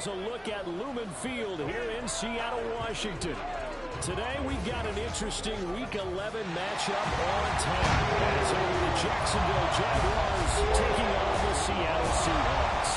is a look at Lumen Field here in Seattle, Washington. Today we've got an interesting Week 11 matchup on tap. As the Jacksonville Jaguars taking on the Seattle Seahawks.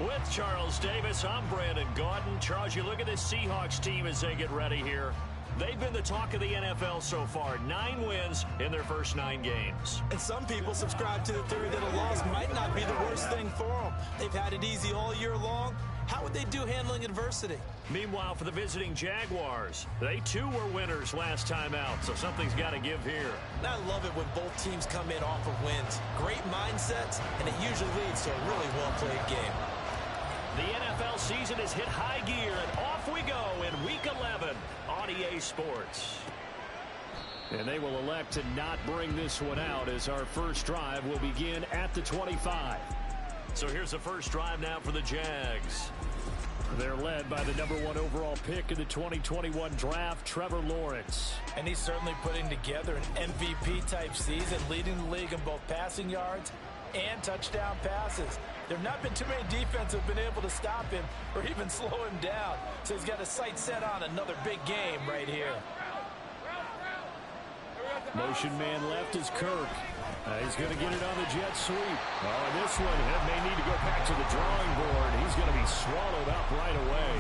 With Charles Davis, I'm Brandon Gaudin. Charles, you look at this Seahawks team as they get ready here. They've been the talk of the NFL so far. 9 wins in their first 9 games. And some people subscribe to the theory that a loss might not be the worst thing for them. They've had it easy all year long. How would they do handling adversity? Meanwhile, for the visiting Jaguars, they too were winners last time out, so something's got to give here. And I love it when both teams come in off of wins. Great mindsets, and it usually leads to a really well-played game. The NFL season has hit high gear, and off we go in Week 11 on EA Sports. And they will elect to not bring this one out as our first drive will begin at the 25. So here's the first drive now for the Jags. They're led by the #1 overall pick in the 2021 draft, Trevor Lawrence. And he's certainly putting together an MVP-type season, leading the league in both passing yards and touchdown passes. There have not been too many defenses have been able to stop him or even slow him down. So he's got his sights set on another big game right here. Motion man left is Kirk. He's going to get it on the jet sweep. Oh, and this one may need to go back to the drawing board. He's going to be swallowed up right away.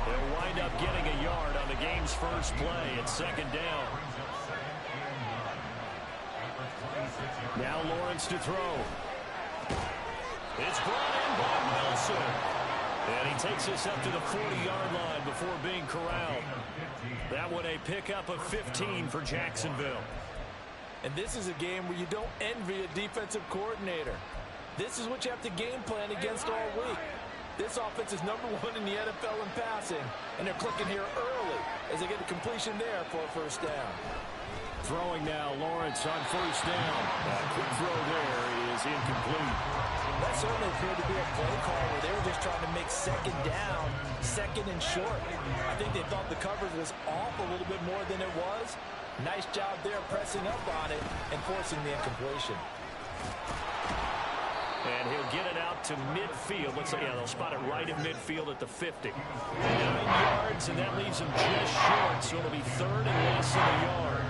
They'll wind up getting a yard on the game's first play at second down. Now Lawrence to throw. It's brought in by Wilson. And he takes us up to the 40-yard line before being corralled. That one a pickup of 15 for Jacksonville. And this is a game where you don't envy a defensive coordinator. This is what you have to game plan against all week. This offense is #1 in the NFL in passing, and they're clicking here early as they get a completion there for a first down. Throwing now, Lawrence on first down. That quick throw there is incomplete. That certainly appeared to be a play call where they were just trying to make second down, second and short. I think they thought the coverage was off a little bit more than it was. Nice job there pressing up on it and forcing the incompletion. And he'll get it out to midfield. Looks like, yeah, they'll spot it right at midfield at the 50. 9 yards, and that leaves him just short, so it'll be third and less than a yard.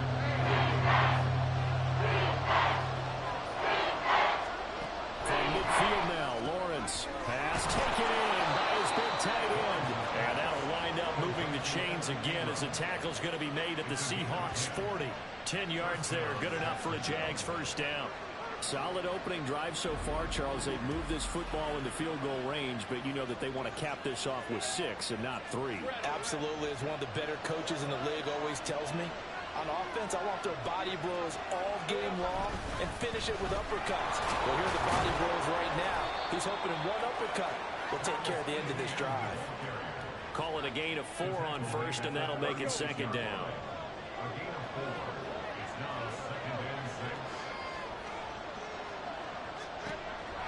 From midfield now, Lawrence. Pass taken in by his big tight end. And that'll wind up moving the chains again as the tackle's going to be made at the Seahawks 40. 10 yards there, good enough for a Jags first down. Solid opening drive so far, Charles. They've moved this football into field goal range, but you know that they want to cap this off with 6 and not 3. Absolutely, as one of the better coaches in the league always tells me. On offense, I want their body blows all game long and finish it with uppercuts. Well, here are the body blows right now. He's hoping in one uppercut will take care of the end of this drive. Call it a gain of 4 on first, and that'll make it second down.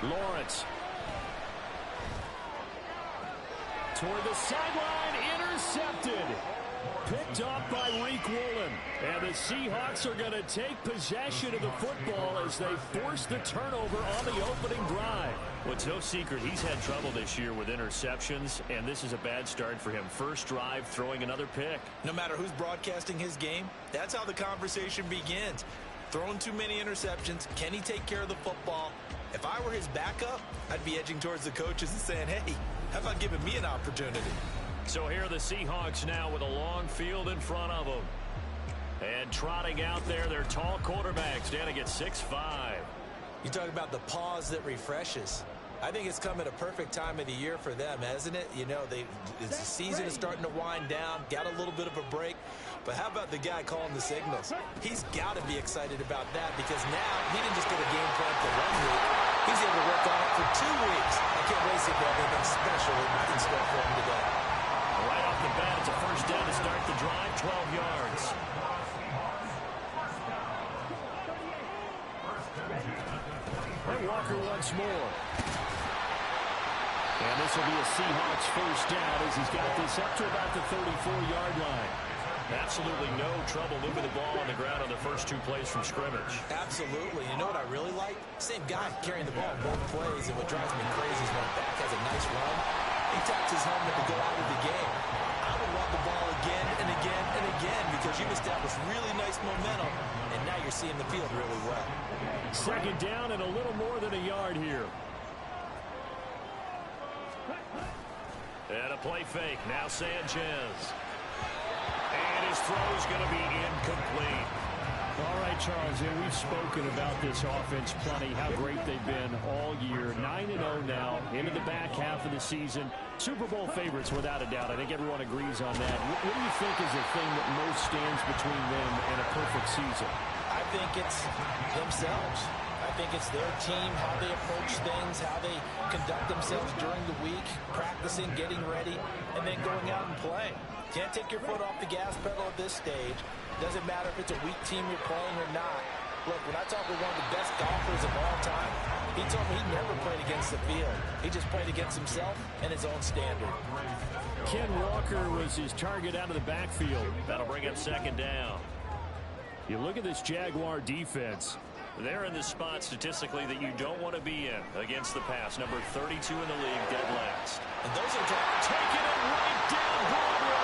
Lawrence. Toward the sideline, intercepted. Picked off by Reek Woolen. And the Seahawks are going to take possession of the football as they force the turnover on the opening drive. Well, it's no secret he's had trouble this year with interceptions, and this is a bad start for him. First drive, throwing another pick. No matter who's broadcasting his game, that's how the conversation begins. Throwing too many interceptions, can he take care of the football? If I were his backup, I'd be edging towards the coaches and saying, hey, how about giving me an opportunity? So here are the Seahawks now with a long field in front of them. And trotting out there, their tall quarterbacks standing at 6'5". You talk about the pause that refreshes. I think it's come at a perfect time of the year for them, hasn't it? You know, the season is starting to wind down, got a little bit of a break. But how about the guy calling the signals? He's got to be excited about that because now he didn't just get a game plan for 1 week. He's able to work on it for 2 weeks. I can't wait to see anything special in store for him today. Right off the bat, it's a first down to start the drive, 12 yards. And Walker once more. And this will be a Seahawks first down as he's got this up to about the 34-yard line. Absolutely no trouble moving the ball on the ground on the first 2 plays from scrimmage. Absolutely. You know what I really like? Same guy carrying the ball both plays, and what drives me crazy is when a back has a nice run, he taps his helmet to go out of the game. I would run the ball again and again and again because you've established really nice momentum, and now you're seeing the field really well. Second down and a little more than a yard here. And a play fake. Now Sanchez. And his throw's going to be incomplete. All right, Charles, and we've spoken about this offense plenty, how great they've been all year. 9-0 now, into the back half of the season. Super Bowl favorites, without a doubt. I think everyone agrees on that. What do you think is the thing that most stands between them and a perfect season? I think it's themselves. I think it's their team, how they approach things, how they conduct themselves during the week, practicing, getting ready, and then going out and playing. Can't take your foot off the gas pedal at this stage. Doesn't matter if it's a weak team you're playing or not. Look, when I talk with one of the best golfers of all time, he told me he never played against the field. He just played against himself and his own standard. Ken Walker was his target out of the backfield. That'll bring up second down. You look at this Jaguar defense. They're in the spot statistically that you don't want to be in against the pass. Number 32 in the league, dead last. And those are taking it right down Broadway.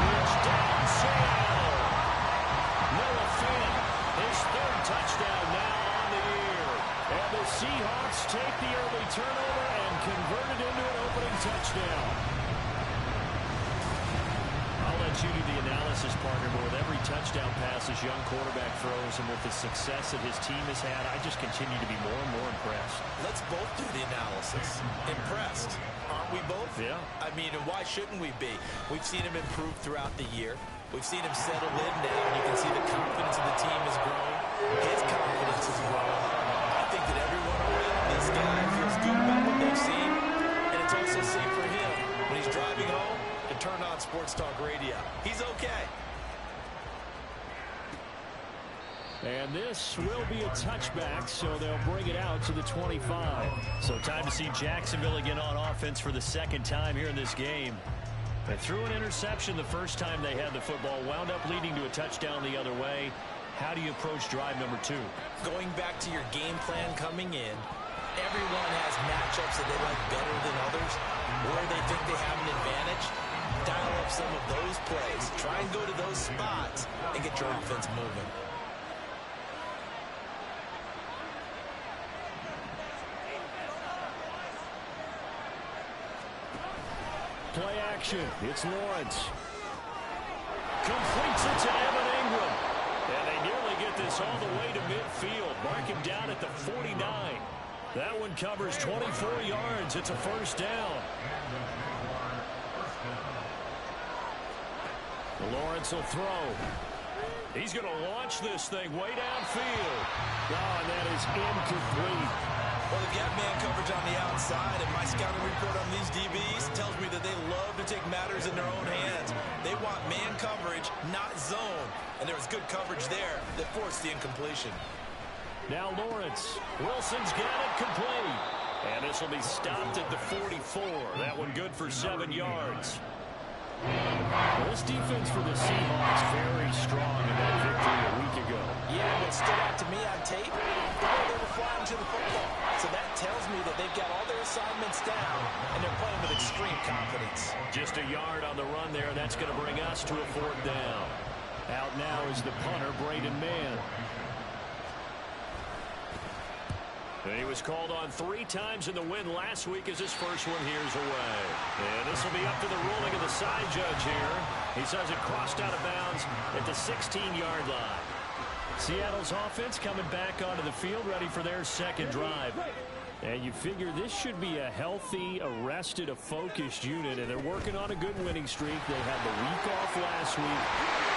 Touchdown, Seattle. Noah Fant, his 3rd touchdown now on the year. And the Seahawks take the early turnover and convert it into an opening touchdown. I'll let you do the analysis, partner, but with every touchdown pass this young quarterback throws and with the success that his team has had, I just continue to be more and more impressed. Let's both do the analysis. Impressed. Aren't we both? Yeah. I mean, and why shouldn't we be? We've seen him improve throughout the year. We've seen him settle in now, and you can see the confidence of the team is growing. His confidence is growing. I think that everyone around this guy feels good about what they've seen, and it's also safe for him when he's driving home to turn on Sports Talk Radio. He's okay. And this will be a touchback, so they'll bring it out to the 25. So time to see Jacksonville again on offense for the 2nd time here in this game. They threw an interception the first time they had the football, wound up leading to a touchdown the other way. How do you approach drive number 2? Going back to your game plan coming in, everyone has matchups that they like better than others, where they think they have an advantage. Dial up some of those plays. Try and go to those spots and get your offense moving. Play action. It's Lawrence. Completes it to Evan Ingram. And they nearly get this all the way to midfield. Mark him down at the 49. That one covers 24 yards. It's a first down. Lawrence will throw. He's going to launch this thing way downfield. Oh, and that is incomplete. Well, if you have man coverage on the outside, and my scouting report on these DBs tells me that they love to take matters in their own hands. They want man coverage, not zone. And there was good coverage there that forced the incompletion. Now Lawrence. Wilson's got it complete. And this will be stopped at the 44. That one good for 7 yards. Well, this defense for the Seahawks very strong in that victory a week ago. Yeah, what stood out to me on tape, the way they were flying to the football. So that tells me that they've got all their assignments down, and they're playing with extreme confidence. Just a yard on the run there, and that's going to bring us to a 4th down. Out now is the punter, Braden Mann. He was called on 3 times in the win last week as his first one here's away. And this will be up to the ruling of the side judge here. He says it crossed out of bounds at the 16-yard line. Seattle's offense coming back onto the field, ready for their 2nd drive. And you figure this should be a healthy, arrested, a focused unit, and they're working on a good winning streak. They had the week off last week.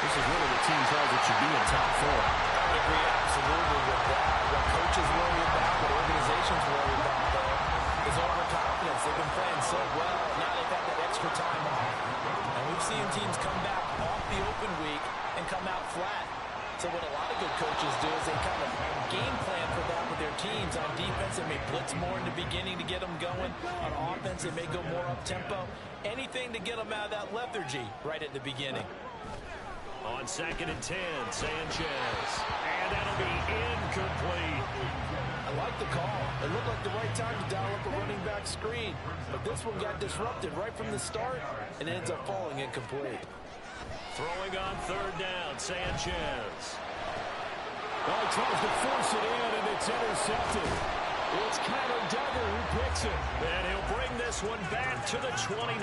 This is one of the teams that should be in top 4. I agree absolutely with that. What coaches worry about, what organizations worry about, though, is overconfidence. They've been playing so well. Now they've got that extra time off. And we've seen teams come back off the open week and come out flat. So what a lot of good coaches do is they kind of game plan for that with their teams. On defense, they may blitz more in the beginning to get them going. On offense, they may go more up-tempo. Anything to get them out of that lethargy right at the beginning. On 2nd and 10, Sanchez. And that'll be incomplete. I like the call. It looked like the right time to dial up a running back screen. But this one got disrupted right from the start and ends up falling incomplete. Throwing on 3rd down, Sanchez. Well, he tries to force it in, and it's intercepted. It's Kyler Duggar who picks it. And he'll bring this one back to the 29.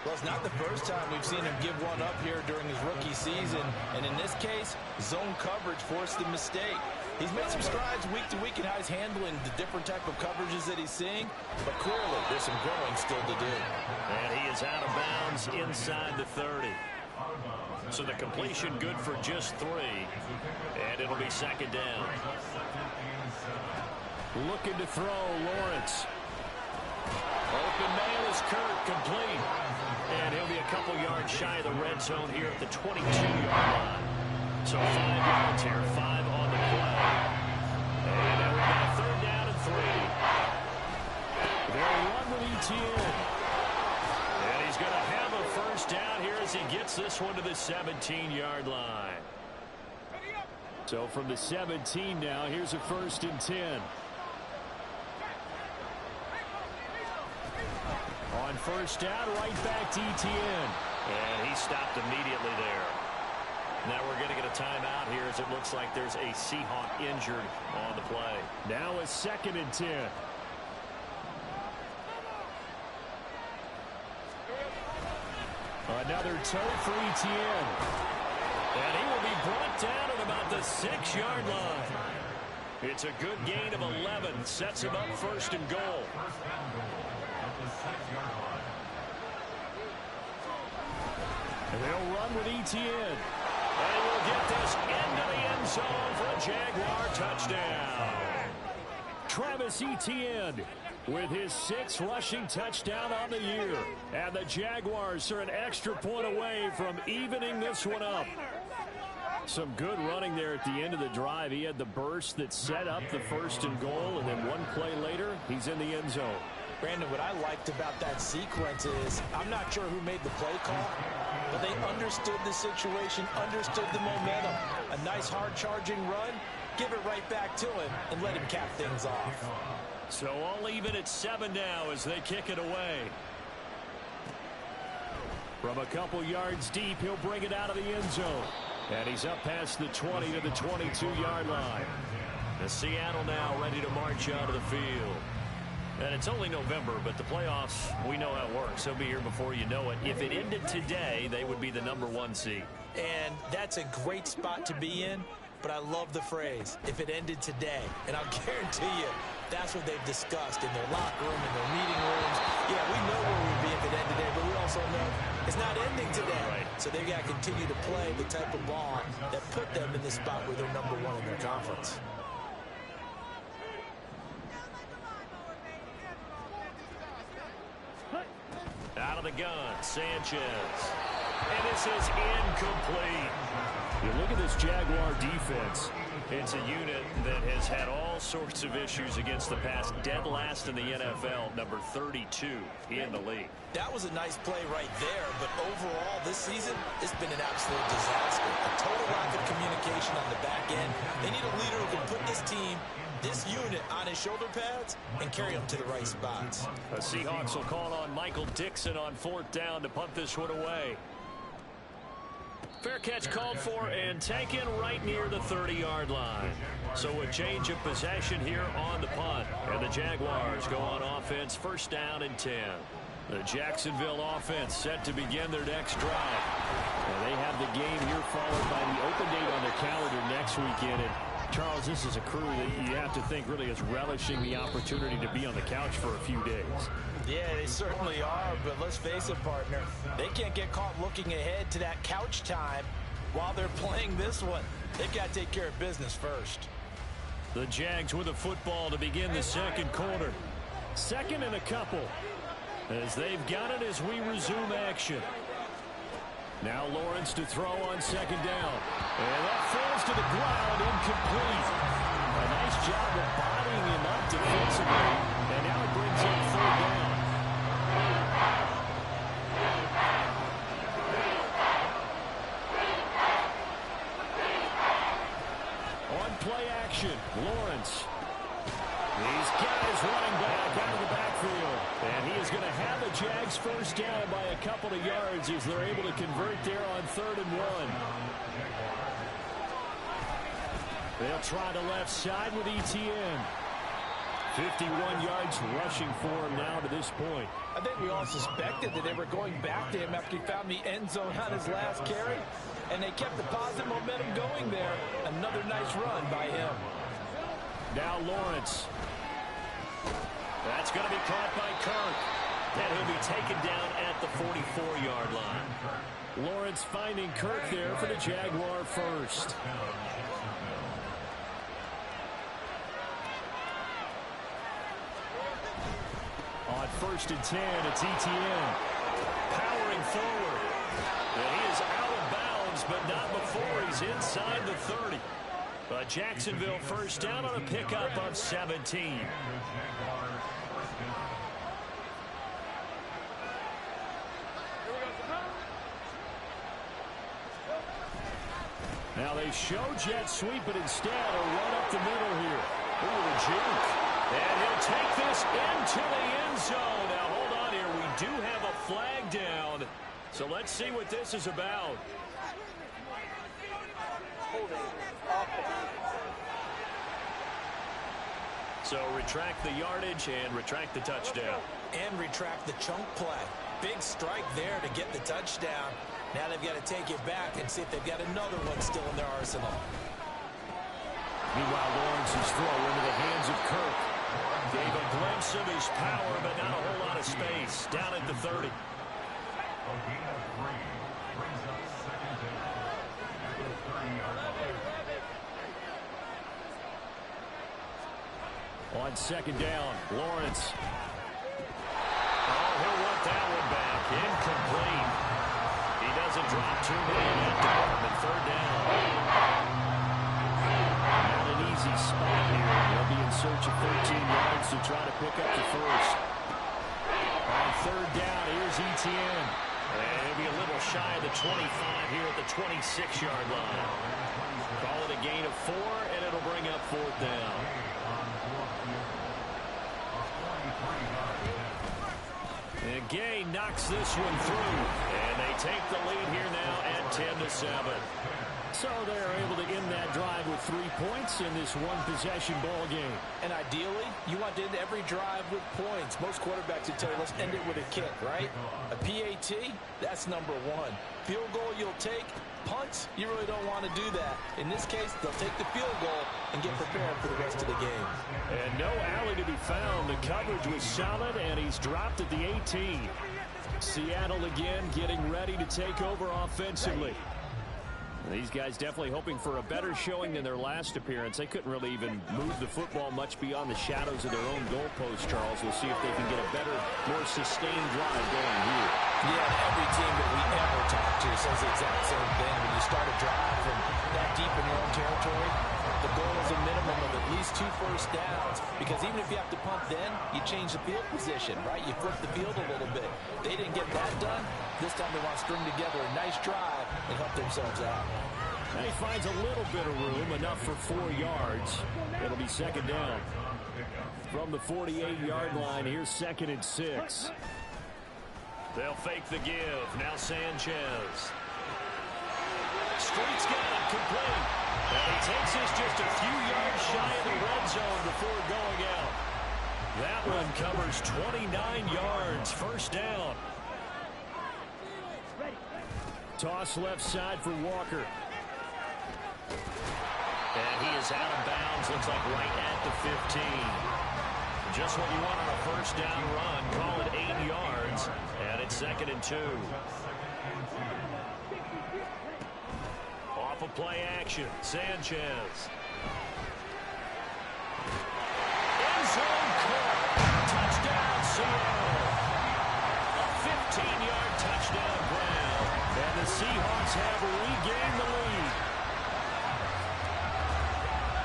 Well, it's not the first time we've seen him give one up here during his rookie season. And in this case, zone coverage forced the mistake. He's made some strides week to week in how he's handling the different type of coverages that he's seeing. But clearly, there's some growing still to do. And he is out of bounds inside the 30. So the completion good for just 3. And it'll be 2nd down. Looking to throw, Lawrence. Open man is Kirk, complete. And he'll be a couple yards shy of the red zone here at the 22-yard line. So 5 yards here, 5 on the play. And now we've got a 3rd down and 3. They'll run with ETN. And he's going to have a 1st down here as he gets this one to the 17-yard line. So from the 17 now, here's a 1st and 10. On 1st down, right back to ETN. And he stopped immediately there. Now we're going to get a timeout here as it looks like there's a Seahawk injured on the play. Now a 2nd and 10. Another toe for ETN. And he will be brought down at about the 6-yard line. It's a good gain of 11. Sets him up 1st and goal. And they'll run with ETN. And we'll get this into the end zone for a Jaguar touchdown. Travis Etienne with his 6th rushing touchdown on the year. And the Jaguars are an extra point away from evening this one up. Some good running there at the end of the drive. He had the burst that set up the 1st and goal, and then one play later, he's in the end zone. Brandon, what I liked about that sequence is I'm not sure who made the play call, but they understood the situation, understood the momentum. A nice hard-charging run, give it right back to him, and let him cap things off. So all even at 7 now as they kick it away. From a couple yards deep, he'll bring it out of the end zone. And he's up past the 20 to the 22-yard line. The Seattle now ready to march out of the field. And it's only November, but the playoffs, we know how it works. They'll be here before you know it. If it ended today, they would be the #1 seed. And that's a great spot to be in, but I love the phrase, if it ended today. And I'll guarantee you, that's what they've discussed in their locker room, in their meeting rooms. Yeah, we know where we'd be if it ended today, but we also know it's not ending today. Right. So they've got to continue to play the type of ball that put them in the spot where they're #1 in their conference. Out of the gun, Sanchez. And this is incomplete. You look at this Jaguar defense. It's a unit that has had all sorts of issues against the pass. Dead last in the NFL, number 32 in the league. That was a nice play right there, but overall this season, it's been an absolute disaster. A total lack of communication on the back end. They need a leader who can put this team, this unit, on his shoulder pads and carry them to the right spots. The Seahawks will call on Michael Dixon on 4th down to punt this one away. Fair catch called for and taken right near the 30-yard line. So a change of possession here on the punt. And the Jaguars go on offense, 1st down and 10. The Jacksonville offense set to begin their next drive. And they have the game here followed by the open date on their calendar next weekend. And Charles, this is a crew that you have to think really is relishing the opportunity to be on the couch for a few days. Yeah, they certainly are, but let's face it, partner. They can't get caught looking ahead to that couch time while they're playing this one. They've got to take care of business first. The Jags with a football to begin the 2nd quarter. 2nd and a couple. As they've got it as we resume action. Now Lawrence to throw on 2nd down. And that falls to the ground, incomplete. A nice job defensively. And now it brings up third down. On play action, Lawrence. He's got his running back out of the backfield. And he is going to have the Jags first down by a couple of yards as they're able to convert there on 3rd and 1. They'll try the left side with ETN. 51 yards rushing for him now to this point. I think we all suspected that they were going back to him after he found the end zone on his last carry. And they kept the positive momentum going there. Another nice run by him. Now Lawrence. That's going to be caught by Kirk. And he'll be taken down at the 44-yard line. Lawrence finding Kirk there for the Jaguar first. On 1st and 10, it's ETN. Powering forward. And he is out of bounds, but not before he's inside the 30. But Jacksonville first down on a pickup of 17. Now they show jet sweep, but instead a run up the middle here. Ooh, the juke. And he'll take this into the end zone. Now hold on here. We do have a flag down. So let's see what this is about. So retract the yardage and retract the touchdown. And retract the chunk play. Big strike there to get the touchdown. Now they've got to take it back and see if they've got another one still in their arsenal. Meanwhile, Lawrence's throw into the hands of Kirk. Gave a glimpse of his power, but not a whole lot of space. Down at the 30. On 2nd down, Lawrence. Oh, he'll want that one back. Incomplete. He doesn't drop too many in that department. 3rd down. Not an easy spot here. They'll be in search of 13 yards to try to pick up the first. On 3rd down, here's ETN. And he'll be a little shy of the 25 here at the 26-yard line. Call it a gain of 4, and it'll bring up 4th down. And Gay knocks this one through. And they take the lead here now at 10-7. So they're able to end that drive with 3 points in this one-possession ball game. And ideally, you want to end every drive with points. Most quarterbacks would tell you, let's end it with a kick, right? A PAT, that's number 1. Field goal you'll take. Punts, you really don't want to do that. In this case, they'll take the field goal and get prepared for the rest of the game. And no alley to be found. The coverage was solid, and he's dropped at the 18. Seattle again getting ready to take over offensively. These guys definitely hoping for a better showing than their last appearance. They couldn't really even move the football much beyond the shadows of their own goalpost, Charles. We'll see if they can get a better, more sustained drive going here. Yeah, every team that we ever talk to says the exact same thing. When you start a drive from that deep in your own territory, the goal is a minimum of at least 2 first downs. Because even if you have to punt then, you change the field position, right? You flip the field a little bit. They didn't get that done. This time they want to string together a nice drive and help themselves out. And he finds a little bit of room, enough for 4 yards. It'll be 2nd down. From the 48-yard line, here's 2nd and 6. They'll fake the give. Now Sanchez. Street's got it complete. And he takes this just a few yards shy of the red zone before going out. That one covers 29 yards. 1st down. Toss left side for Walker. And he is out of bounds. Looks like right at the 15. Just what you want on a 1st down run. Call it 8 yards. And it's 2nd and 2. Off of play action. Sanchez. End zone caught. Touchdown, Seattle. A 15-yard touchdown grab. And the Seahawks have regained the lead.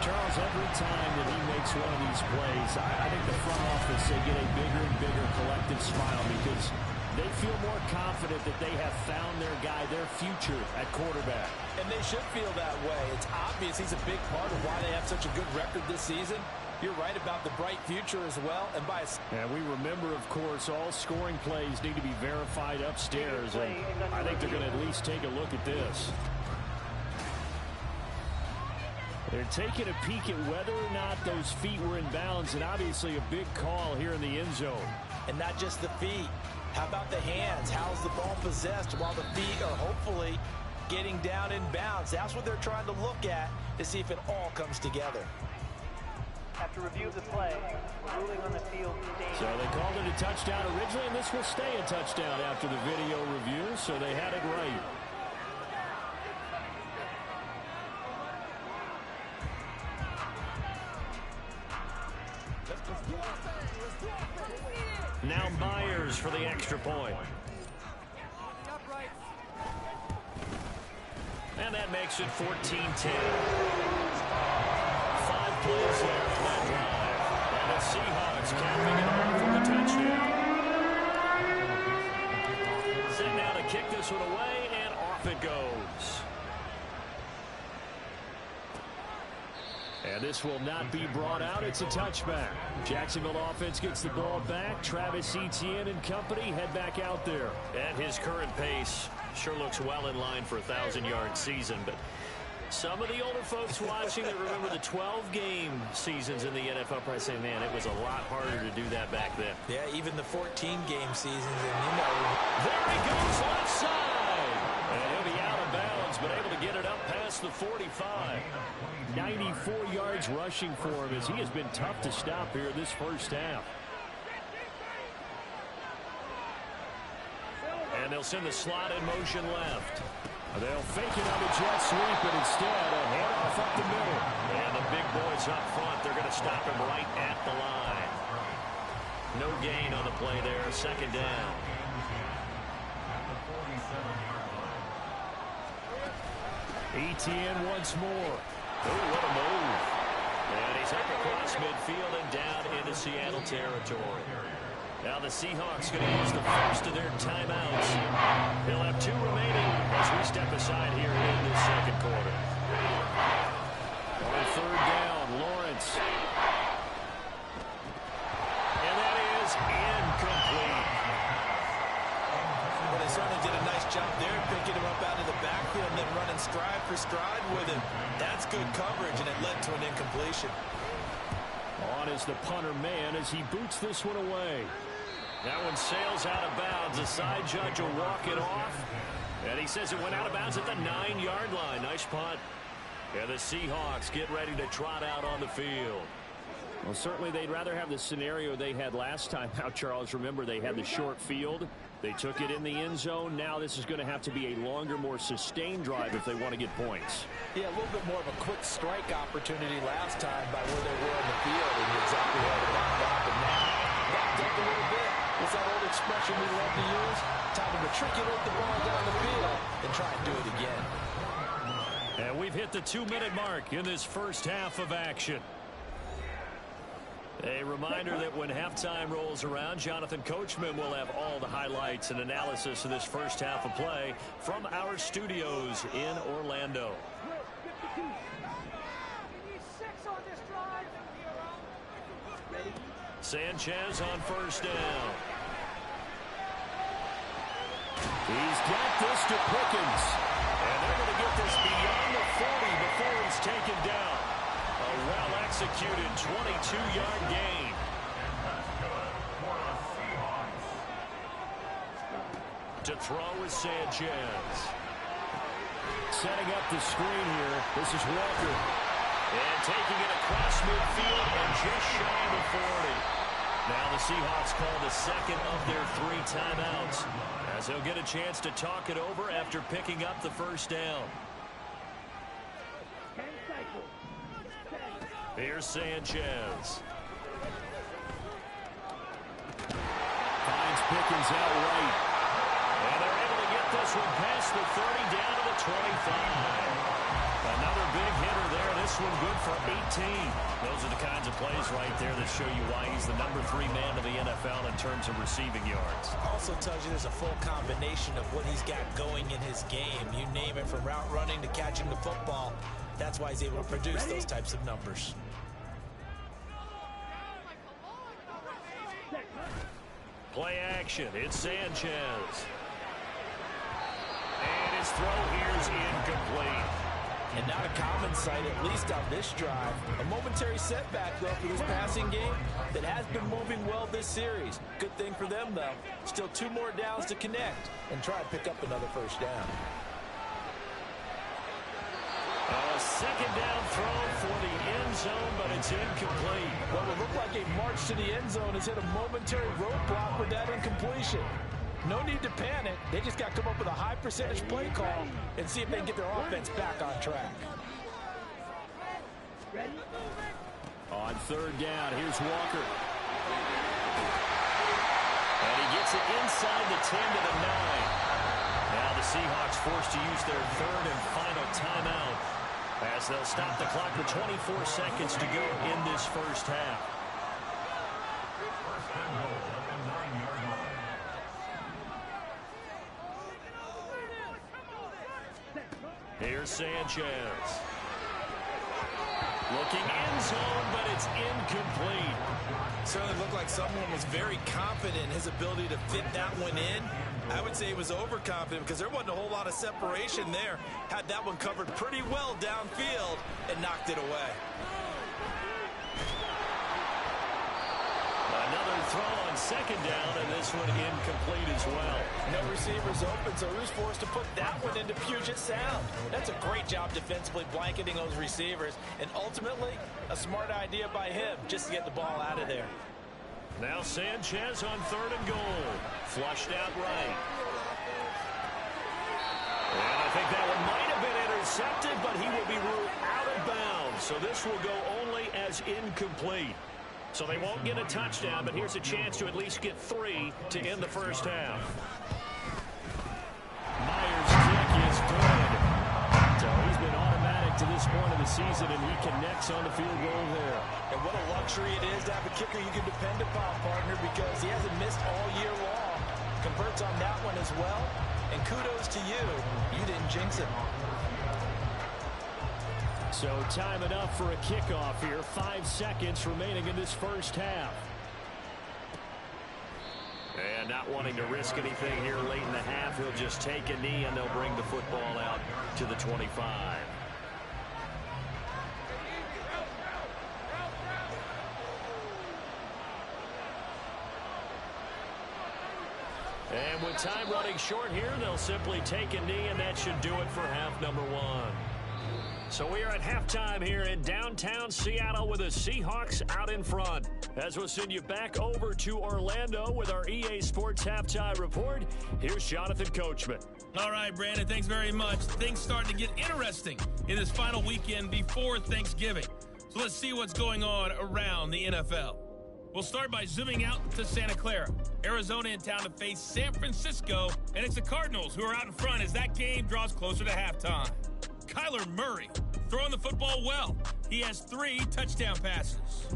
Charles, Charles, every time that he makes one of these plays, I think the front office, they get a bigger and bigger collective smile because they feel more confident that they have found their guy, their future at quarterback. And they should feel that way. It's obvious he's a big part of why they have such a good record this season. You're right about the bright future as well. And we remember, of course, all scoring plays need to be verified upstairs. And I think they're going to at least take a look at this. They're taking a peek at whether or not those feet were in bounds, and obviously a big call here in the end zone. And not just the feet. How about the hands? How's the ball possessed while the feet are hopefully getting down in bounds? That's what they're trying to look at to see if it all comes together. After review of the play, ruling on the field stands. So they called it a touchdown originally, and this will stay a touchdown after the video review, so they had it right. Now Myers for the extra point. And that makes it 14-10. 5 plays there on that drive. And the Seahawks capping it off with a touchdown. Set now to kick this one away, and off it goes. And this will not be brought out. It's a touchback. Jacksonville offense gets the ball back. Travis Etienne and company head back out there. At his current pace, sure looks well in line for a 1,000-yard season. But some of the older folks watching that remember the 12-game seasons in the NFL probably say, man, it was a lot harder to do that back then. Yeah, even the 14-game seasons. And there he goes left side. And he'll be out of bounds, but able to get it up past the 45. 94 yards rushing for him as he has been tough to stop here this first half. And they'll send the slot in motion left. They'll fake it on the jet sweep, but instead a handoff up the middle. And the big boys up front, they're going to stop him right at the line. No gain on the play there, second down. Etienne once more. Oh, what a move. And he's up across midfield and down into Seattle territory. Now the Seahawks going to use the first of their timeouts. They'll have 2 remaining as we step aside here in this second quarter. On third down, Lawrence. And that is incomplete. Well, they certainly did a nice job there, picking him up out of the backfield and then running stride for stride with him. That's good coverage, and it led to an incompletion. On is the punter man as he boots this one away. That one sails out of bounds. The side judge will walk it off. And he says it went out of bounds at the 9-yard line. Nice punt. And the Seahawks get ready to trot out on the field. Well, certainly they'd rather have the scenario they had last time out, Charles. Remember, they had the short field. They took it in the end zone. Now this is going to have to be a longer, more sustained drive if they want to get points. Yeah, a little bit more of a quick strike opportunity last time by where they were on the field. And you're exactly right about that. But now, backed up a little bit. It's that old expression we love to use. Time to matriculate the ball down the field and try and do it again. And we've hit the 2-minute mark in this first half of action. A reminder that when halftime rolls around, Jonathan Coachman will have all the highlights and analysis of this first half of play from our studios in Orlando. Sanchez on first down. He's got this to Pickens. And they're going to get this beyond the 40 before he's taken down. A well-executed 22-yard gain. To throw with Sanchez. Setting up the screen here. This is Walker. And taking it across midfield and just shy of the 40. Now the Seahawks call the second of their 3 timeouts as they'll get a chance to talk it over after picking up the first down. Here's Sanchez. Finds Pickens out right. And they're able to get this one past the 30 down to the 25. And Another big hitter there. This one good for 18. Those are the kinds of plays right there that show you why he's the number 3 man in the NFL in terms of receiving yards. Also tells you there's a full combination of what he's got going in his game. You name it, from route running to catching the football. That's why he's able to produce those types of numbers. Play action. It's Sanchez. And his throw here is incomplete. And not a common sight, at least on this drive. A momentary setback, though, for this passing game that has been moving well this series. Good thing for them, though. Still 2 more downs to connect and try to pick up another first down. A second down throw for the end zone, but it's incomplete. Well, it looked like a march to the end zone has hit a momentary roadblock with that incompletion. No need to panic. They just got to come up with a high percentage play call and see if they can get their offense back on track. On third down, here's Walker. And he gets it inside the 10 to the 9. Now the Seahawks forced to use their third and final timeout as they'll stop the clock with 24 seconds to go in this first half. Here's Sanchez. Looking end zone, but it's incomplete. Certainly looked like someone was very confident in his ability to fit that one in. I would say he was overconfident because there wasn't a whole lot of separation there. Had that one covered pretty well downfield and knocked it away. Another throw on second down, and this one incomplete as well. No receivers open, so he was forced to put that one into Puget Sound. That's a great job defensively blanketing those receivers, and ultimately a smart idea by him just to get the ball out of there. Now Sanchez on third and goal. Flushed out right. And I think that one might have been intercepted, but he will be ruled out of bounds. So this will go only as incomplete. So they won't get a touchdown, but here's a chance to at least get 3 to end the first half. Myers' kick is good. So he's been automatic to this point of the season, and he connects on the field goal there. And what a luxury it is to have a kicker you can depend upon, partner, because he hasn't missed all year long. Converts on that one as well, and kudos to you. You didn't jinx it. So time enough for a kickoff here. 5 seconds remaining in this first half. And not wanting to risk anything here late in the half, he'll just take a knee and they'll bring the football out to the 25. And with time running short here, they'll simply take a knee, and that should do it for half number 1. So we are at halftime here in downtown Seattle with the Seahawks out in front. As we'll send you back over to Orlando with our EA Sports Halftime Report, here's Jonathan Coachman. All right, Brandon, thanks very much. Things starting to get interesting in this final weekend before Thanksgiving. So let's see what's going on around the NFL. We'll start by zooming out to Santa Clara. Arizona in town to face San Francisco, and it's the Cardinals who are out in front as that game draws closer to halftime. Kyler Murray throwing the football well. He has 3 touchdown passes.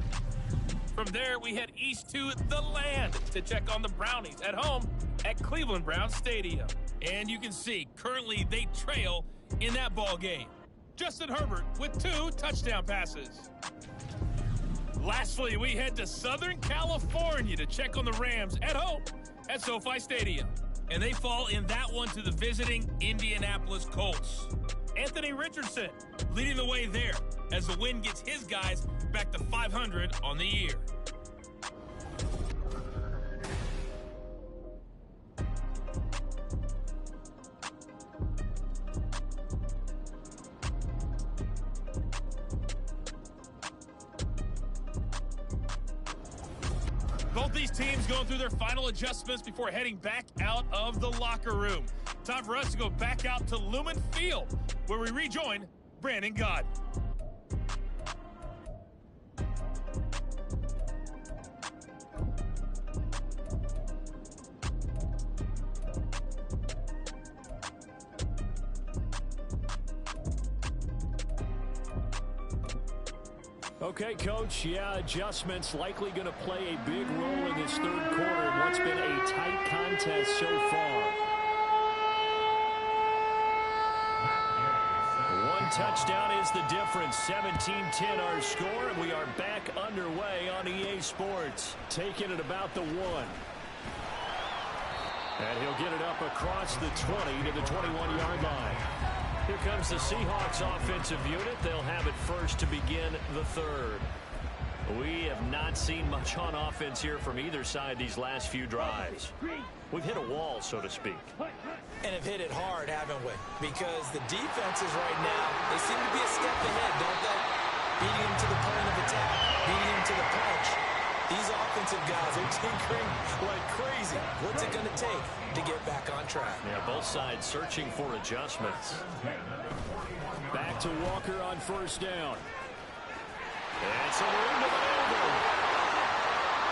From there, we head east to the land to check on the Brownies at home at Cleveland Browns Stadium. And you can see, currently they trail in that ball game. Justin Herbert with 2 touchdown passes. Lastly, we head to Southern California to check on the Rams at home at SoFi Stadium. And they fall in that one to the visiting Indianapolis Colts. Anthony Richardson leading the way there as the win gets his guys back to 500 on the year. Both these teams going through their final adjustments before heading back out of the locker room. Time for us to go back out to Lumen Field, where we rejoin Brandon Gott. Okay, Coach, yeah, adjustments likely going to play a big role in this third quarter in what's been a tight contest so far. One touchdown is the difference. 17-10 our score, and we are back underway on EA Sports. Taking it about the 1. And he'll get it up across the 20 to the 21-yard line. Here comes the Seahawks offensive unit. They'll have it first to begin the third. We have not seen much on offense here from either side these last few drives. We've hit a wall, so to speak. And have hit it hard, haven't we? Because the defenses right now, they seem to be a step ahead, don't they? Beating them to the point of attack, beating them to the punch. These offensive guys are tinkering like crazy. What's it going to take to get back on track? Yeah, both sides searching for adjustments. Back to Walker on first down. And so we're into the over.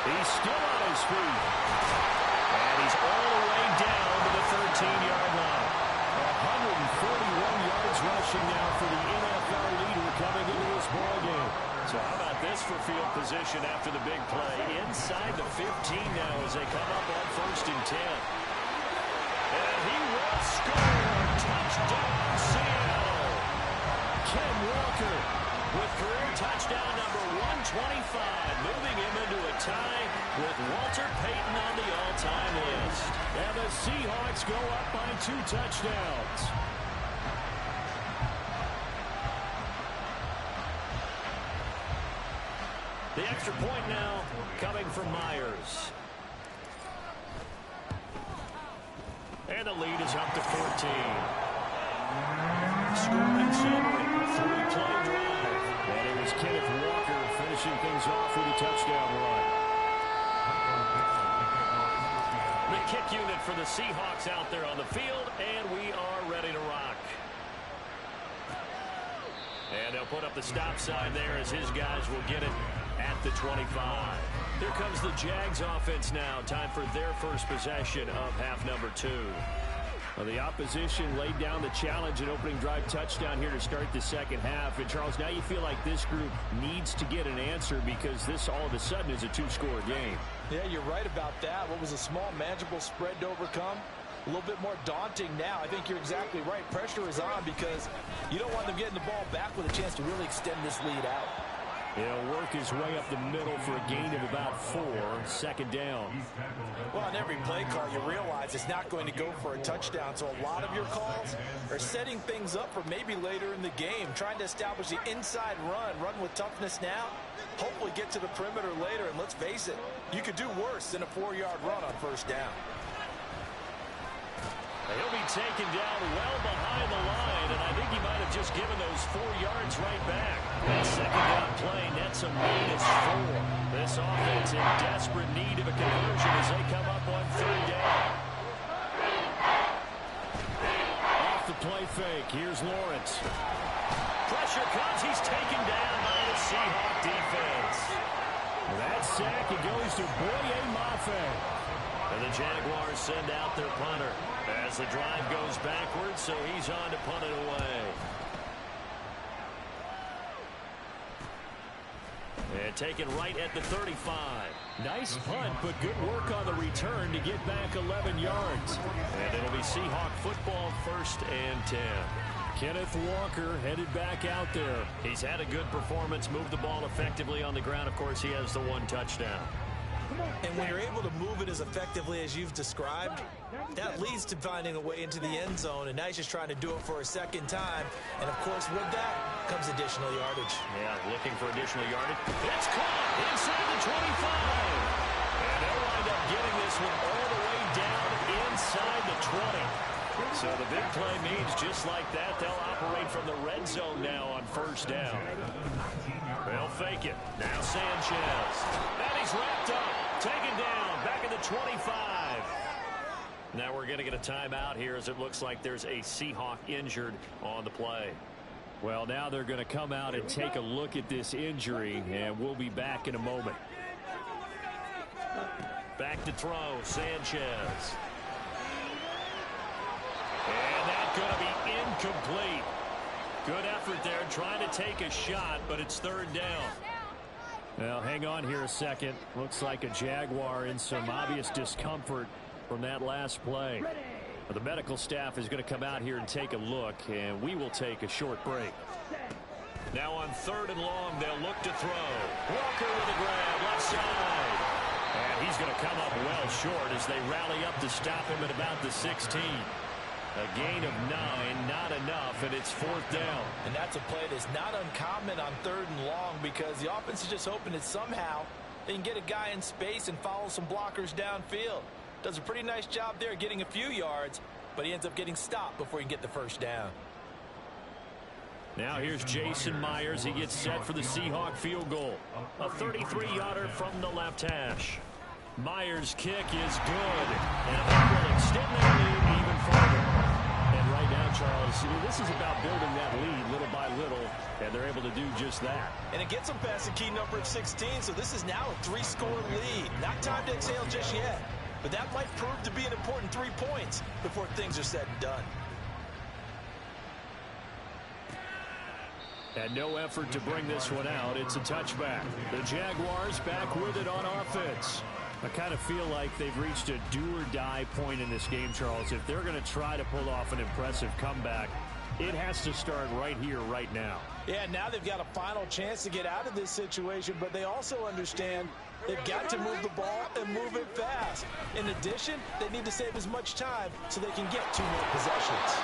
He's still on his feet. And he's all the way down to the 13-yard line. 141 yards rushing now for the NFL leader coming into this ballgame. So how about this for field position after the big play? Inside the 15 now as they come up on first and 10. And he will score. Touchdown, Seattle. Ken Walker with career touchdown number 125, moving him into a tie with Walter Payton on the all-time list. And the Seahawks go up by 2 touchdowns. The extra point now coming from Myers. And the lead is up to 14. Scoring summary, 3-play drive. And it was Kenneth Walker finishing things off with a touchdown run. The kick unit for the Seahawks out there on the field, and we are ready to rock. And they'll put up the stop sign there as his guys will get it at the 25. Here comes the Jags offense now. Time for their first possession of half number 2. Well, the opposition laid down the challenge and opening drive touchdown here to start the second half. And, Charles, now you feel like this group needs to get an answer because this all of a sudden is a 2-score game. Yeah, you're right about that. What was a small, manageable spread to overcome? A little bit more daunting now. I think you're exactly right. Pressure is on because you don't want them getting the ball back with a chance to really extend this lead out. He'll work his way up the middle for a gain of about 4, second down. Well, on every play call, you realize it's not going to go for a touchdown. So a lot of your calls are setting things up for maybe later in the game, trying to establish the inside run with toughness now, hopefully get to the perimeter later. And let's face it, you could do worse than a 4-yard run on first down. He'll be taken down well behind the line, and I think he might have just given those 4 yards right back. That second down play nets a -4. This offense in desperate need of a conversion as they come up on third down. Off the play fake, here's Lawrence. Pressure comes, he's taken down by the Seahawk defense. That sack, it goes to Boye Mafe. And the Jaguars send out their punter as the drive goes backwards, so he's on to punt it away. And taken right at the 35. Nice punt, but good work on the return to get back 11 yards. And it'll be Seahawk football, 1st and 10. Kenneth Walker headed back out there. He's had a good performance, moved the ball effectively on the ground. Of course, he has the 1 touchdown. And when you're able to move it as effectively as you've described, that leads to finding a way into the end zone. And now he's just trying to do it for a second time. And, of course, with that comes additional yardage. Yeah, looking for additional yardage. It's caught inside the 25. And they'll wind up getting this one all the way down inside the 20. So the big play means just like that, they'll operate from the red zone now on first down. They'll fake it. Now Sanchez. And he's wrapped up. Taken down. Back at the 25. Now we're going to get a timeout here as it looks like there's a Seahawk injured on the play. Well, now they're going to come out and take a look at this injury, and we'll be back in a moment. Back to throw. Sanchez. And that's going to be incomplete. Good effort there trying to take a shot, but it's third down. Well, hang on here a second. Looks like a Jaguar in some obvious discomfort from that last play. The medical staff is going to come out here and take a look, and we will take a short break. Now on 3rd and long, they'll look to throw. Walker with a grab, left side. And he's going to come up well short as they rally up to stop him at about the 16. A gain of 9, not enough, and it's 4th down. And that's a play that's not uncommon on 3rd and long because the offense is just hoping that somehow they can get a guy in space and follow some blockers downfield. Does a pretty nice job there getting a few yards, but he ends up getting stopped before he can get the first down. Now here's Jason Myers. He gets set for the Seahawk field goal. A 33-yarder from the left hash. Myers' kick is good, and that will extend their lead even further. And right now, Charles, this is about building that lead little by little, and they're able to do just that. And it gets them past the key number of 16, so this is now a 3-score lead. Not time to exhale just yet, but that might prove to be an important 3 points before things are said and done. And no effort to bring this one out. It's a touchback. The Jaguars back with it on offense. I kind of feel like they've reached a do-or-die point in this game, Charles. If they're going to try to pull off an impressive comeback, it has to start right here, right now. Yeah, now they've got a final chance to get out of this situation, but they also understand they've got to move the ball and move it fast. In addition, they need to save as much time so they can get 2 more possessions.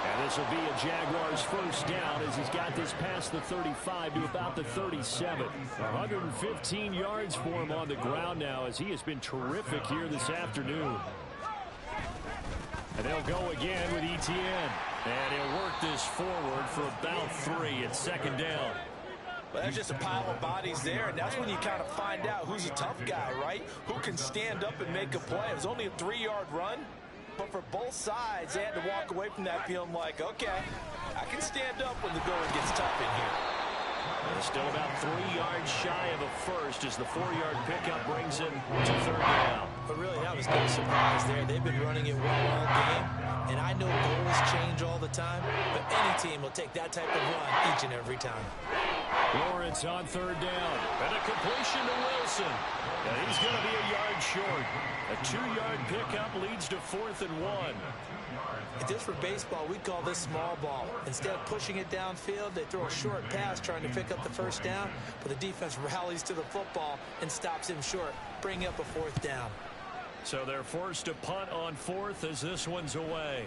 And this will be a Jaguars first down as he's got this past the 35 to about the 37. 115 yards for him on the ground now as he has been terrific here this afternoon. And they'll go again with Etienne. And he'll work this forward for about 3 at 2nd down. Well, that's just a pile of bodies there, and that's when you kind of find out who's a tough guy, right? Who can stand up and make a play. It was only a 3-yard run. But for both sides, they had to walk away from that feeling like, okay, I can stand up when the going gets tough in here. They're still about 3 yards shy of a first as the 4-yard pickup brings him to 3rd down. But really, that was no surprise there. They've been running it well all game. And I know goals change all the time, but any team will take that type of run each and every time. Lawrence on 3rd down. And a completion to Wilson. And he's going to be a yard short. A 2-yard pickup leads to 4th and 1. If this were baseball, we'd call this small ball. Instead of pushing it downfield, they throw a short pass trying to pick up the first down, but the defense rallies to the football and stops him short, bringing up a 4th down. So they're forced to punt on 4th as this one's away.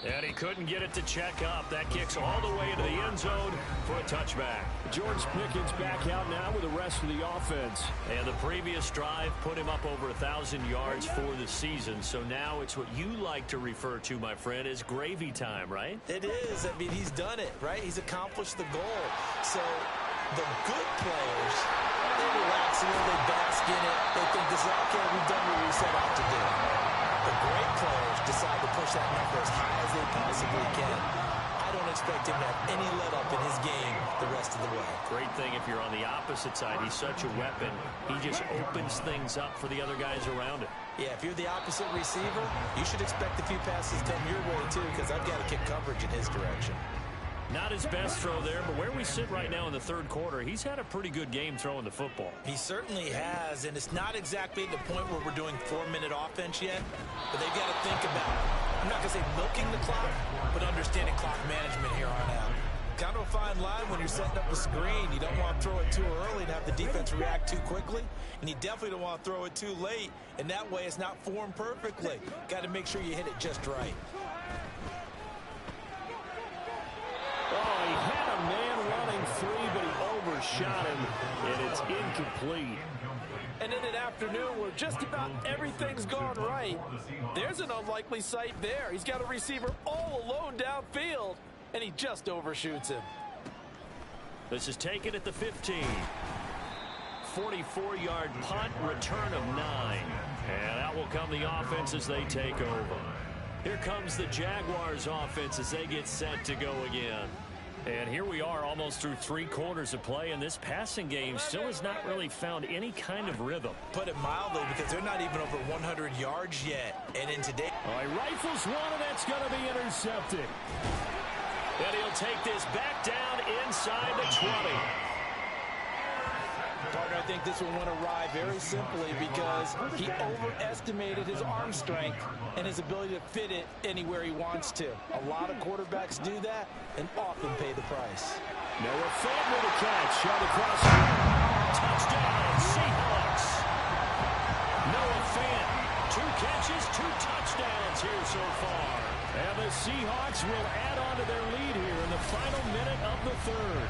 And he couldn't get it to check up. That kicks all the way into the end zone for a touchback. George Pickens back out now with the rest of the offense. And the previous drive put him up over 1,000 yards for the season. So now it's what you like to refer to, my friend, as gravy time, right? It is. I mean, he's done it, right? He's accomplished the goal. So the good players, they relax a little, they bask in it. They think this is, okay, we've done what we set out to do. The great players decide to push that number as high as they possibly can. I don't expect him to have any let-up in his game the rest of the way. Great thing if you're on the opposite side. He's such a weapon. He just opens things up for the other guys around him. Yeah, if you're the opposite receiver, you should expect a few passes come your way, too, because I've got to kick coverage in his direction. Not his best throw there, but where we sit right now in the 3rd quarter, he's had a pretty good game throwing the football. He certainly has, and it's not exactly at the point where we're doing 4-minute offense yet, but they've got to think about, I'm not going to say milking the clock, but understanding clock management here on out. Kind of a fine line when you're setting up a screen. You don't want to throw it too early and have the defense react too quickly, and you definitely don't want to throw it too late, and that way it's not formed perfectly. Got to make sure you hit it just right. Oh, he had a man running free, but he overshot him, and it's incomplete. And in an afternoon where just about everything's gone right, there's an unlikely sight there. He's got a receiver all alone downfield, and he just overshoots him. This is taken at the 15. 44-yard punt, return of 9. And out will come the offense as they take over. Here comes the Jaguars offense as they get set to go again. And here we are almost through 3 quarters of play, and this passing game still has not really found any kind of rhythm. Put it mildly, because they're not even over 100 yards yet. And in today... Oh, he rifles one, and that's going to be intercepted. And he'll take this back down inside the 20. Partner, I think this one went awry very simply because he overestimated his arm strength and his ability to fit it anywhere he wants to. A lot of quarterbacks do that and often pay the price. Noah Fant with a catch. Shot across. Touchdown, Seahawks. Noah Fant, 2 catches, 2 touchdowns here so far. And the Seahawks will add on to their lead here in the final minute of the third.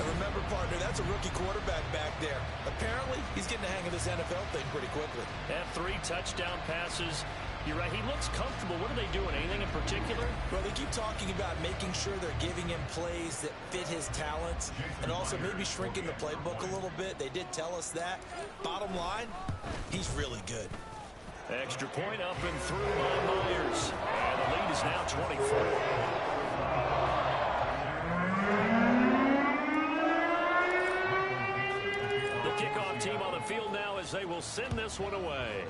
And remember, partner, that's a rookie quarterback back there. Apparently, he's getting the hang of this NFL thing pretty quickly. Had 3 touchdown passes. You're right, he looks comfortable. What are they doing? Anything in particular? Well, they keep talking about making sure they're giving him plays that fit his talents and also maybe shrinking the playbook a little bit. They did tell us that. Bottom line, he's really good. Extra point up and through by Myers. And the lead is now 24. Kickoff team on the field now as they will send this one away.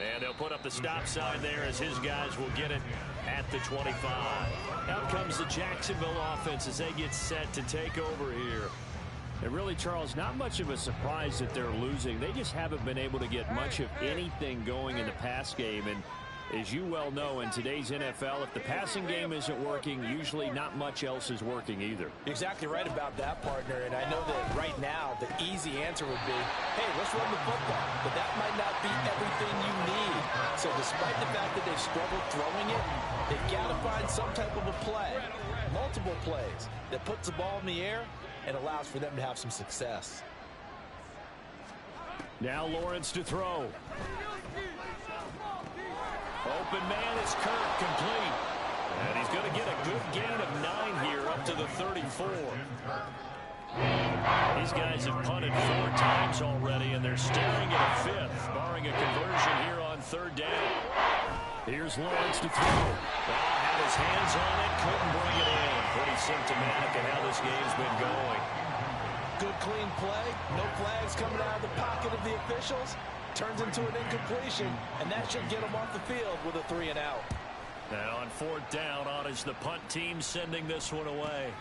And they'll put up the stop sign there as his guys will get it at the 25. Out comes the Jacksonville offense as they get set to take over here. And really, Charles, not much of a surprise that they're losing. They just haven't been able to get much of anything going in the pass game. And as you well know, in today's NFL, if the passing game isn't working, usually not much else is working either. You're exactly right about that, partner. And I know that right now the easy answer would be, hey, let's run the football. But that might not be everything you need. So despite the fact that they've struggled throwing it, they've got to find some type of a play, multiple plays, that puts the ball in the air and allows for them to have some success. Now Lawrence to throw. Open man is Kirk, complete. And he's going to get a good gain of 9 here up to the 34. These guys have punted 4 times already, and they're staring at a 5th, barring a conversion here on 3rd down. Here's Lawrence to throw. Had his hands on it, couldn't bring it in. Pretty symptomatic of how this game's been going. Good clean play, no flags coming out of the pocket of the officials. Turns into an incompletion, and that should get him off the field with a 3 and out. Now on 4th down, on is the punt team sending this one away.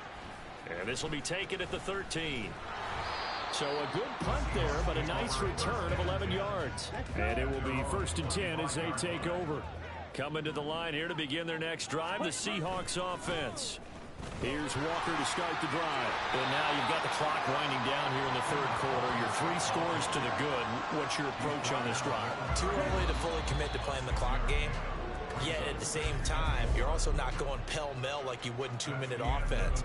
And this will be taken at the 13. So a good punt there, but a nice return of 11 yards. And it will be 1st and 10 as they take over. Coming to the line here to begin their next drive, the Seahawks offense. Here's Walker to start the drive. And now you've got the clock winding down here in the 3rd quarter. You're 3 scores to the good. What's your approach on this drive? Too early to fully commit to playing the clock game. Yet at the same time, you're also not going pell-mell like you would in 2-minute offense.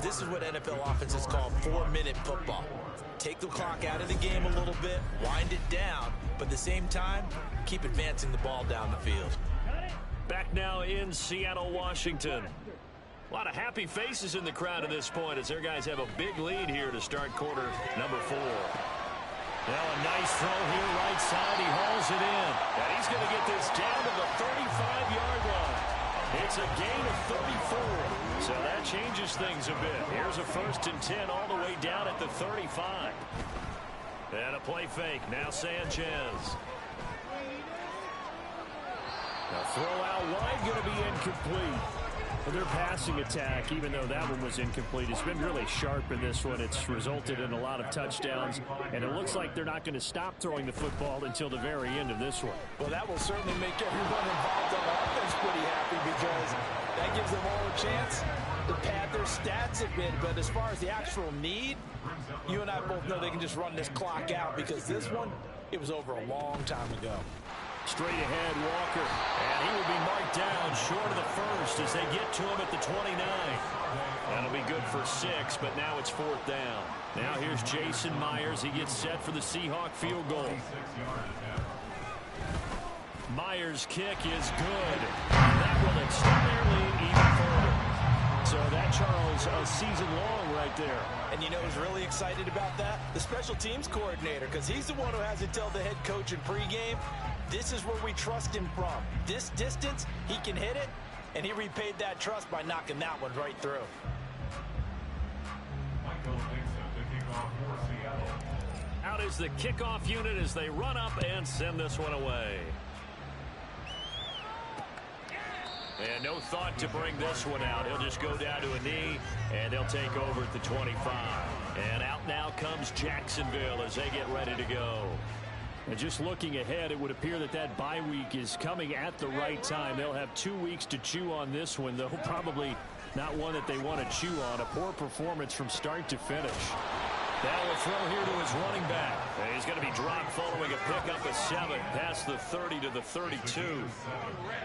This is what NFL offenses call 4-minute football. Take the clock out of the game a little bit, wind it down, but at the same time, keep advancing the ball down the field. Back now in Seattle, Washington. A lot of happy faces in the crowd at this point as their guys have a big lead here to start quarter number 4. Now a nice throw here right side. He hauls it in. And he's going to get this down to the 35-yard line. It's a gain of 34. So that changes things a bit. Here's a 1st and 10 all the way down at the 35. And a play fake. Now Sanchez. Now throw out wide, going to be incomplete. Well, their passing attack, even though that one was incomplete, has been really sharp in this one. It's resulted in a lot of touchdowns, and it looks like they're not going to stop throwing the football until the very end of this one. Well, that will certainly make everyone involved on offense pretty happy because that gives them all a chance to pad their stats a bit. But as far as the actual need, you and I both know they can just run this clock out because this one, it was over a long time ago. Straight ahead, Walker. And he will be marked down short of the 1st as they get to him at the 29. That'll be good for 6, but now it's 4th down. Now here's Jason Myers. He gets set for the Seahawk field goal. Myers' kick is good. That will extend their lead even further. So that, Charles, a season long right there. And you know who's really excited about that? The special teams coordinator, because he's the one who has to tell the head coach in pregame, this is where we trust him from. This distance, he can hit it, and he repaid that trust by knocking that one right through. Out is the kickoff unit as they run up and send this one away. And no thought to bring this one out. He'll just go down to a knee, and they'll take over at the 25. And out now comes Jacksonville as they get ready to go. And just looking ahead, it would appear that that bye week is coming at the right time. They'll have 2 weeks to chew on this one, though probably not one that they want to chew on. A poor performance from start to finish. Now a throw here to his running back. And he's going to be dropped following a pickup of 7 past the 30 to the 32.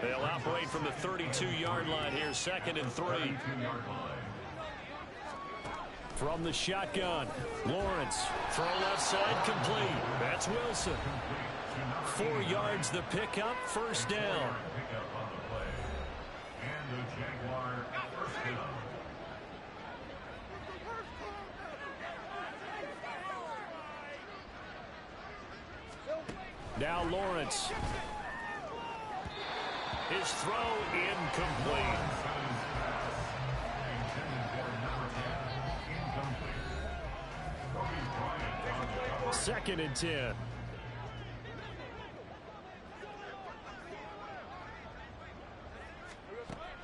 They'll operate from the 32-yard line here, 2nd and 3. From the shotgun, Lawrence. Throw left side complete. That's Wilson. 4 yards the pickup, 1st down. Now Lawrence. His throw incomplete. Second and 10.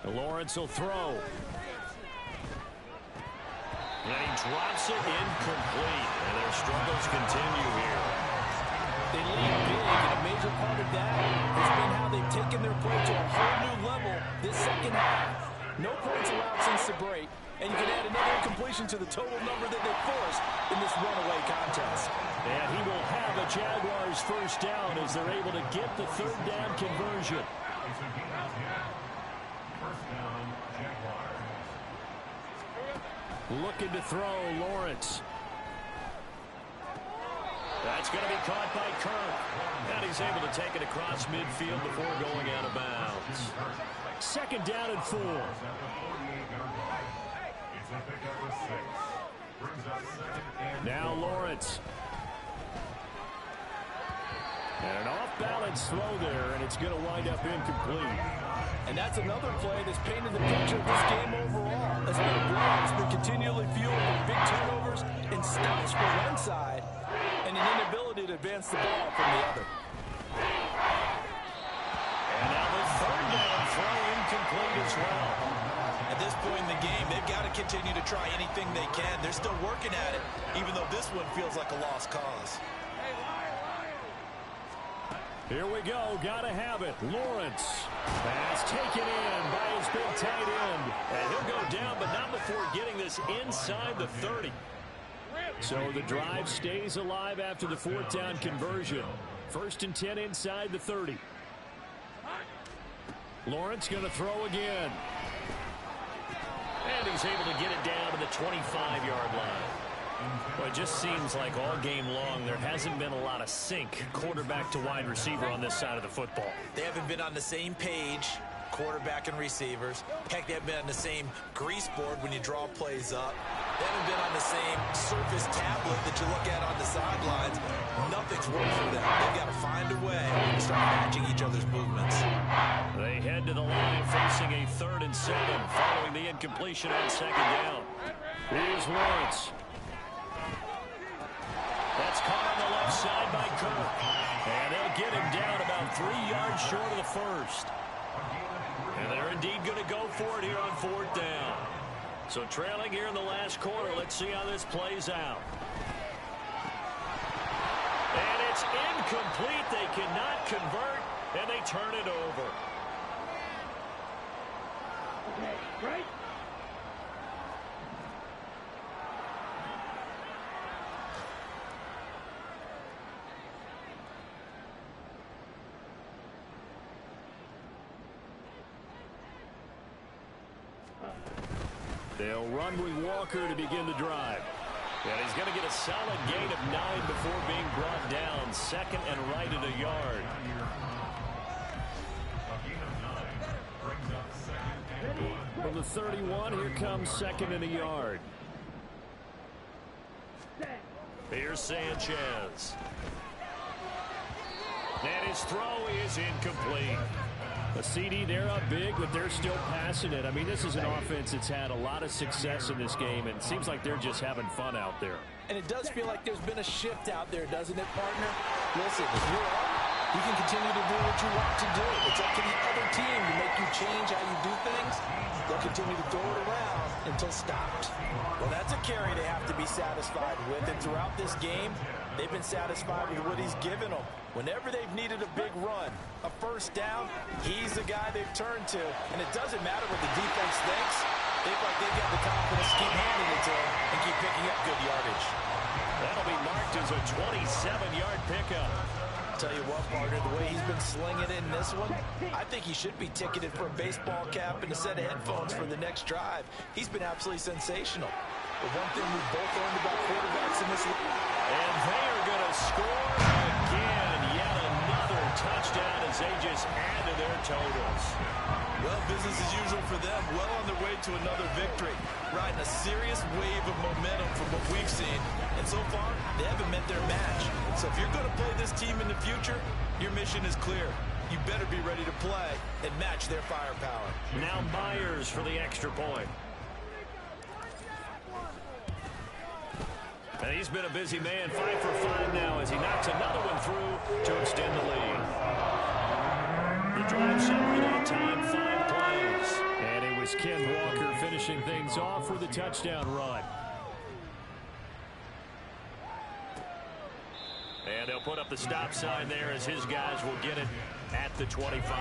Lawrence will throw. And he drops it incomplete. And their struggles continue here. They lead big, and a major part of that has been how they've taken their play to a whole new level this second half. No points allowed since the break, and you can add another incompletion to the total number that they forced in this runaway contest. And he will have a Jaguars 1st down as they're able to get the 3rd down conversion. Looking to throw, Lawrence. That's going to be caught by Kirk. And he's able to take it across midfield before going out of bounds. 2nd down and 4. Now Lawrence. And an off-balance throw there, and it's going to wind up incomplete. And that's another play that's painted the picture of this game overall. As the Browns been continually fueled with big turnovers and stops from one side and an inability to advance the ball from the other. And now the 3rd down throw incomplete as well. At this point in the game, they've got to continue to try anything they can. They're still working at it, even though this one feels like a lost cause. Here we go. Gotta have it. Lawrence. Pass taken in by his big tight end. And he'll go down, but not before getting this inside the 30. So the drive stays alive after the 4th down conversion. 1st and 10 inside the 30. Lawrence going to throw again. And he's able to get it down to the 25-yard line. Well, it just seems like all game long there hasn't been a lot of sync quarterback to wide receiver on this side of the football. They haven't been on the same page, quarterback and receivers. Heck, they haven't been on the same grease board when you draw plays up. They haven't been on the same surface tablet that you look at on the sidelines. Nothing's worked for them. They've got to find a way to start matching each other's movements. They head to the line facing a 3rd and 7 following the incompletion on 2nd down. Here's Lawrence. That's caught on the left side by Kirk. And they'll get him down about 3 yards short of the 1st. And they're indeed going to go for it here on 4th down. So trailing here in the last quarter, let's see how this plays out. And it's incomplete. They cannot convert, and they turn it over. Okay, right. They'll run with Walker to begin the drive. And he's going to get a solid gain of 9 before being brought down. 2nd and right at a yard. From the 31, here comes 2nd and a yard. Here's Sanchez. And his throw is incomplete. A CD, they're up big, but they're still passing it. I mean, this is an offense that's had a lot of success in this game, and it seems like they're just having fun out there. And it does feel like there's been a shift out there, doesn't it, partner? Listen, if you're up, you can continue to do what you want to do. It's up to the other team to make you change how you do things. They'll continue to throw it around until stopped. Well, that's a carry they have to be satisfied with. And throughout this game, they've been satisfied with what he's given them. Whenever they've needed a big run, a first down, he's the guy they've turned to. And it doesn't matter what the defense thinks. They feel like they've got the confidence to keep handing it to him and keep picking up good yardage. That'll be marked as a 27-yard pickup. Tell you what, partner, the way he's been slinging it in this one, I think he should be ticketed for a baseball cap and a set of headphones for the next drive. He's been absolutely sensational. The one thing we both learned about quarterbacks in this league. And they are going to score again. Yet another touchdown as they just add to their totals. Well, business as usual for them. Well on their way to another victory. Riding a serious wave of momentum from what we've seen. And so far, they haven't met their match. So if you're going to play this team in the future, your mission is clear. You better be ready to play and match their firepower. Now Myers for the extra point. And he's been a busy man, 5 for 5 now as he knocks another one through to extend the lead. The drive summary that time, 5 plays. And it was Ken Walker finishing things off with a touchdown run. And they'll put up the stop sign there as his guys will get it at the 25.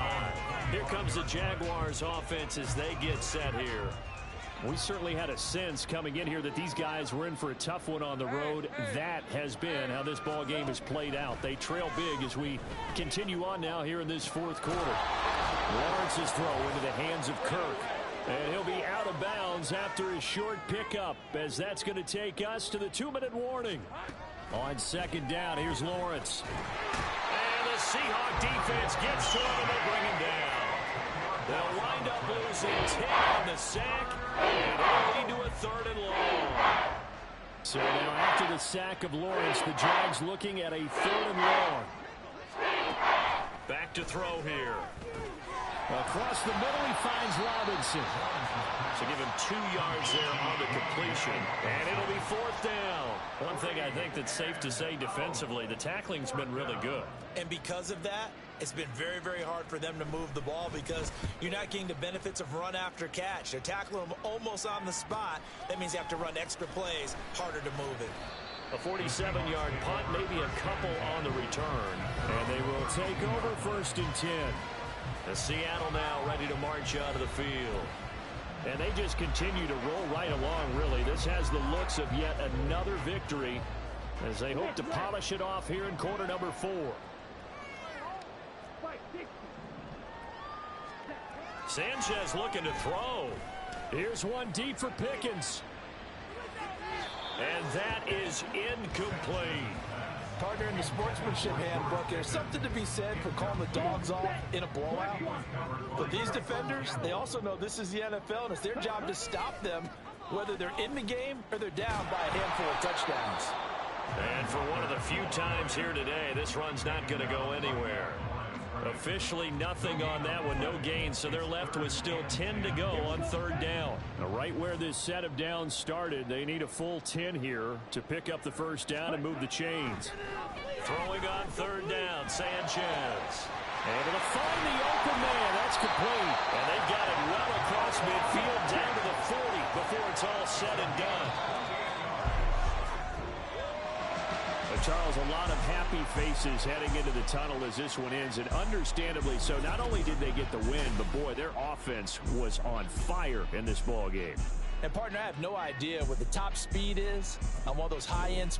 Here comes the Jaguars offense as they get set here. We certainly had a sense coming in here that these guys were in for a tough one on the road. That has been how this ball game has played out. They trail big as we continue on now here in this fourth quarter. Lawrence's throw into the hands of Kirk. And he'll be out of bounds after his short pickup, as that's going to take us to the 2-minute warning. On second down, here's Lawrence. And the Seahawks defense gets to him and they bring him down. They'll wind up losing 10 on the sack, and it'll lead to a 3rd and long. So now after the sack of Lawrence, the Jags looking at a 3rd and long. Back to throw here. Across the middle, he finds Robinson. So give him 2 yards there on the completion. And it'll be 4th down. One thing I think that's safe to say defensively, the tackling's been really good. And because of that, it's been very, very hard for them to move the ball because you're not getting the benefits of run after catch. They're tackling them almost on the spot. That means you have to run extra plays, harder to move it. A 47-yard punt, maybe a couple on the return. And they will take over 1st and 10. The Seattle now ready to march out of the field. And they just continue to roll right along, really. This has the looks of yet another victory as they hope to polish it off here in quarter number 4. Sanchez looking to throw. Here's one deep for Pickens. And that is incomplete. Partner, in the sportsmanship handbook, there's something to be said for calling the dogs off in a blowout. But these defenders, they also know this is the NFL, and it's their job to stop them, whether they're in the game or they're down by a handful of touchdowns. And for one of the few times here today, this run's not going to go anywhere. Officially nothing on that one, no gain, so they're left with still 10 to go on 3rd down. Now, right where this set of downs started, they need a full 10 here to pick up the 1st down and move the chains. Throwing on 3rd down, Sanchez. Able to find the open man. That's complete. And they've got it well across midfield down to the 40 before it's all said and done. Charles, a lot of happy faces heading into the tunnel as this one ends, and understandably so. Not only did they get the win, but boy, their offense was on fire in this ball game. And partner, I have no idea what the top speed is on one of those high-end